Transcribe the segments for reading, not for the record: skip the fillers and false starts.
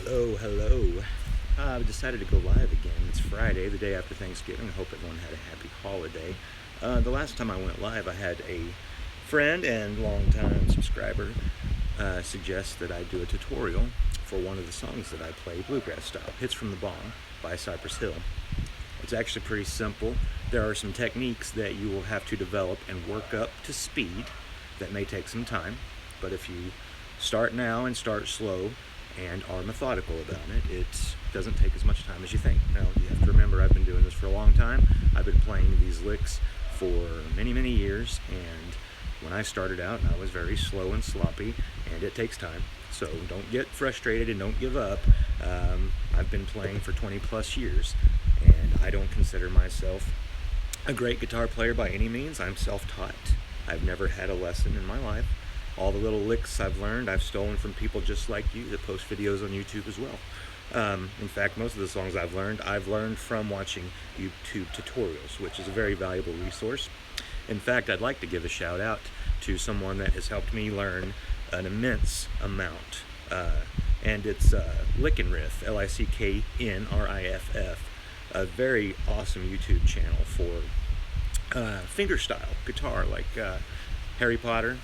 Hello. I decided to go live again. It's Friday, the day after Thanksgiving. I hope everyone had a happy holiday. The last time I went live, I had a friend and longtime subscriber suggest that I do a tutorial for one of the songs that I play, Bluegrass style, Hits from the Bong by Cypress Hill. It's actually pretty simple. There are some techniques that you will have to develop and work up to speed that may take some time, but if you start now and start slow and are methodical about it, it doesn't take as much time as you think. Now, you have to remember, I've been doing this for a long time. I've been playing these licks for many years, and when I started out, I was very slow and sloppy, and it takes time. So don't get frustrated and don't give up. I've been playing for 20 plus years, and I don't consider myself a great guitar player by any means. I'm self-taught. I've never had a lesson in my life. All the little licks I've learned, I've stolen from people just like you that post videos on YouTube as well. In fact, most of the songs I've learned from watching YouTube tutorials, which is a very valuable resource. In fact, I'd like to give a shout out to someone that has helped me learn an immense amount. And it's Lickin' Riff, Licknriff, a very awesome YouTube channel for fingerstyle guitar, like Harry Potter.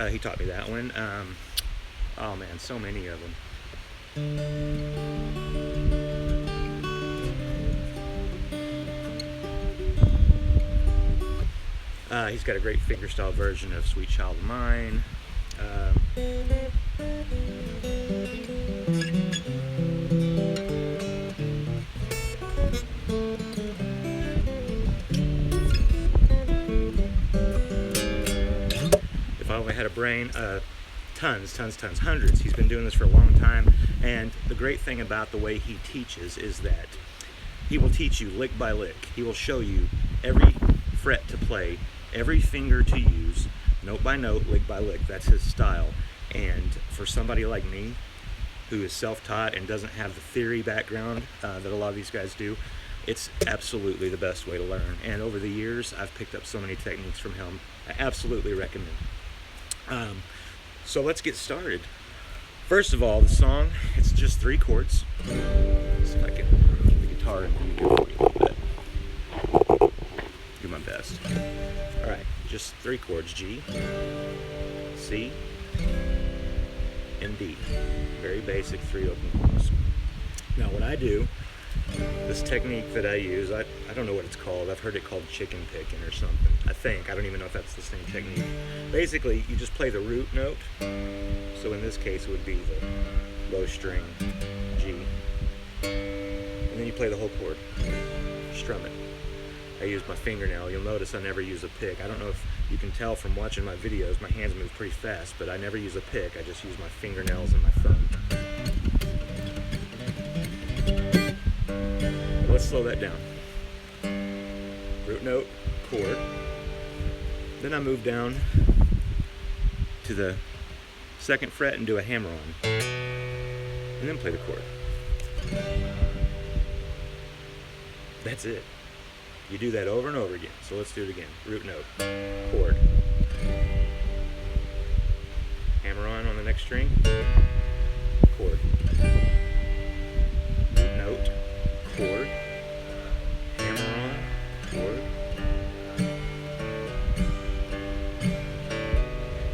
He taught me that one. Oh man, so many of them. He's got a great fingerstyle version of Sweet Child of Mine. If I only had a brain, tons, hundreds. He's been doing this for a long time, and the great thing about the way he teaches is that he will teach you lick by lick. He will show you every fret to play, every finger to use, note by note, lick by lick. That's his style. And for somebody like me, who is self-taught and doesn't have the theory background that a lot of these guys do, it's absolutely the best way to learn. And over the years, I've picked up so many techniques from him. I absolutely recommend. So let's get started. First of all, the song, it's just 3 chords. Let's see if I can get the guitar in for you a little bit. Do my best. All right, just 3 chords, G, C, and D. Very basic 3 open chords. Now what I do, this technique that I use, I don't know what it's called. I've heard it called chicken picking or something. I don't even know if that's the same technique. Basically, you just play the root note. So in this case, it would be the low string, G. And then you play the whole chord. Strum it. I use my fingernail. You'll notice I never use a pick. I don't know if you can tell from watching my videos, my hands move pretty fast, but I never use a pick. I just use my fingernails and my thumb. Let's slow that down. Root note, chord. Then I move down to the 2nd fret and do a hammer on. And then play the chord. That's it. You do that over and over again. So let's do it again. Root note, chord. Hammer on the next string, chord. Root note, chord. Hammer on, chord.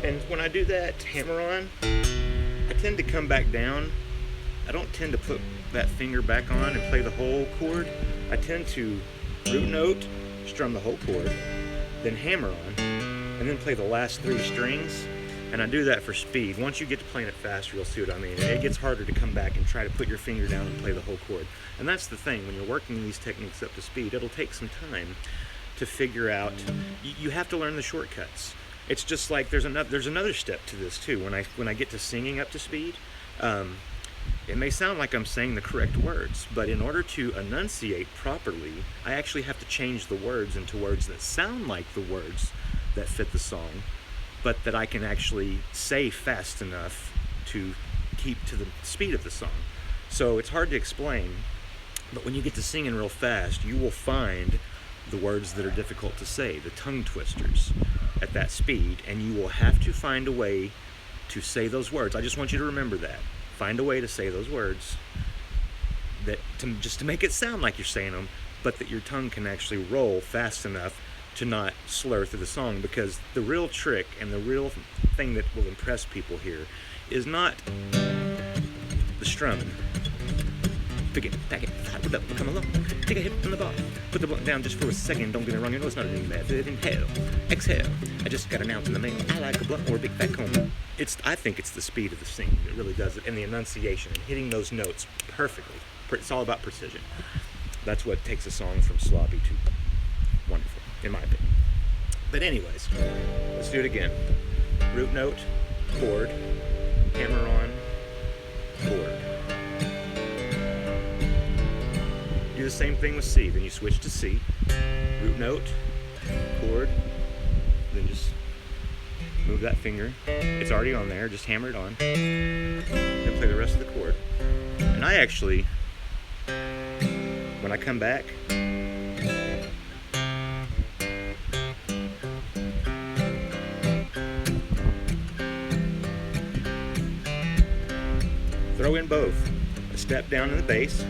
And when I do that hammer on, I tend to come back down. I don't tend to put that finger back on and play the whole chord. I tend to root note, strum the whole chord, then hammer on, and then play the last 3 strings. And I do that for speed. Once you get to playing it faster, you'll see what I mean. It gets harder to come back and try to put your finger down and play the whole chord. And that's the thing, when you're working these techniques up to speed, it'll take some time to figure out. You have to learn the shortcuts. It's just like there's another step to this too. When I get to singing up to speed, it may sound like I'm saying the correct words, but in order to enunciate properly, I actually have to change the words into words that sound like the words that fit the song, but that I can actually say fast enough to keep to the speed of the song. So it's hard to explain, but when you get to singing real fast, you will find the words that are difficult to say, the tongue twisters at that speed, and you will have to find a way to say those words. I just want you to remember that. Find a way to say those words just to make it sound like you're saying them, but that your tongue can actually roll fast enough to not slur through the song, because the real trick and the real thing that will impress people here is not the strumming. Pick it, back it, put up, come along, take a hit from the bar, put the blunt down just for a second, don't get me wrong, you know it's not a new method. Inhale, exhale, I just got an ounce in the mail, I like a blunt or a big fat cone. I think it's the speed of the singing that really does it, and the enunciation, and hitting those notes perfectly. It's all about precision. That's what takes a song from sloppy to wonderful, in my opinion. But anyways, let's do it again. Root note, chord, hammer on, chord. Do the same thing with C. Then you switch to C. Root note, chord, then just move that finger. It's already on there, just hammer it on. Then play the rest of the chord. And I actually, when I come back, throw in both. A step down in the bass.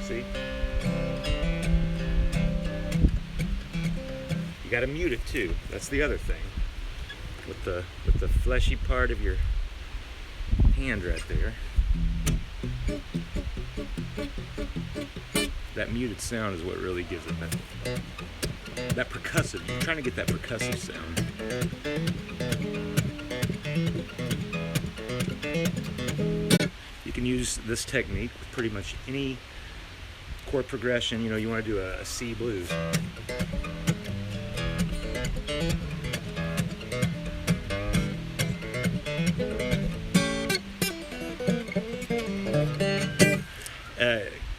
See? You gotta mute it too. That's the other thing. With the fleshy part of your hand right there. That muted sound is what really gives it that percussive. You're trying to get that percussive sound. You can use this technique with pretty much any chord progression. You know, you want to do a C blues.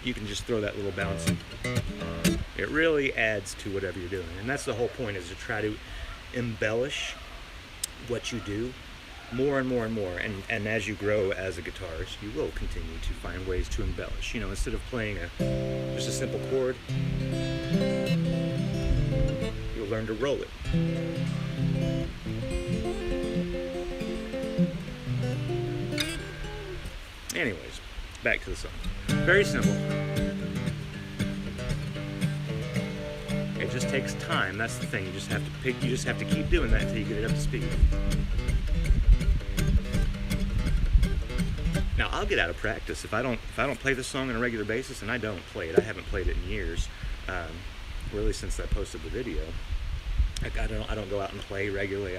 You can just throw that little bounce in. It really adds to whatever you're doing. And that's the whole point, is to try to embellish what you do more and more and more. And as you grow as a guitarist, you will continue to find ways to embellish. You know, instead of playing just a simple chord, you'll learn to roll it. Anyways, back to the song. Very simple. It just takes time. That's the thing. You just have to keep doing that until you get it up to speed. Now, I'll get out of practice if I don't play this song on a regular basis, and I don't play it. I haven't played it in years, really since I posted the video. I don't go out and play regularly.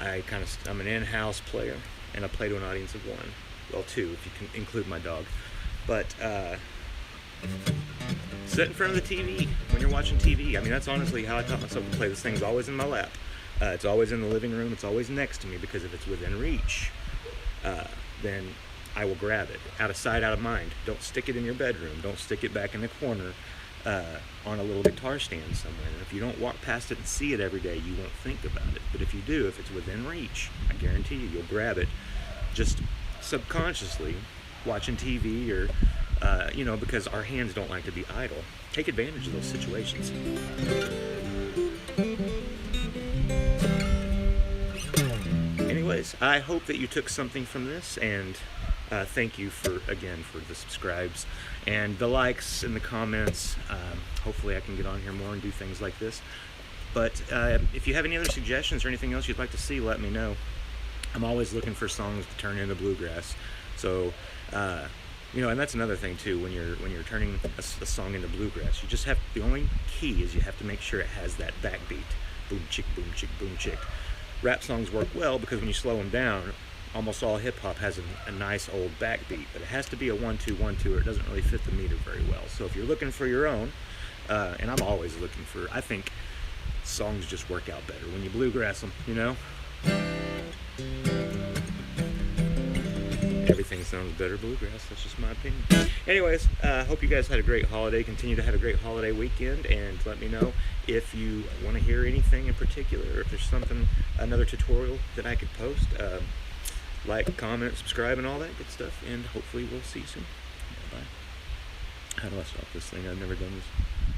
I'm an in-house player, and I play to an audience of one. Well, two, if you can include my dog. But sit in front of the TV when you're watching TV. I mean, that's honestly how I taught myself to play. This thing's always in my lap. It's always in the living room. It's always next to me, because if it's within reach, then I will grab it. Out of sight, out of mind. Don't stick it in your bedroom. Don't stick it back in the corner on a little guitar stand somewhere. And if you don't walk past it and see it every day, you won't think about it. But if you do, if it's within reach, I guarantee you'll grab it just subconsciously, watching TV or, because our hands don't like to be idle. Take advantage of those situations. Anyways, I hope that you took something from this, and thank you for the subscribes and the likes and the comments. Hopefully I can get on here more and do things like this. But if you have any other suggestions or anything else you'd like to see, let me know. I'm always looking for songs to turn into bluegrass. So, and that's another thing too. When you're turning a song into bluegrass, the only key is you have to make sure it has that backbeat. Boom chick, boom chick, boom chick. Rap songs work well because when you slow them down, almost all hip hop has a nice old backbeat, but it has to be a 1-2 1-2, or it doesn't really fit the meter very well. So if you're looking for your own, and I'm always looking for, I think songs just work out better when you bluegrass them. Everything's sounds better bluegrass. That's just my opinion. Anyways, hope you guys had a great holiday. Continue to have a great holiday weekend, and let me know if you want to hear anything in particular, or if there's something, another tutorial that I could post. Like, comment, subscribe, and all that good stuff. And hopefully we'll see you soon. Bye. How do I stop this thing? I've never done this.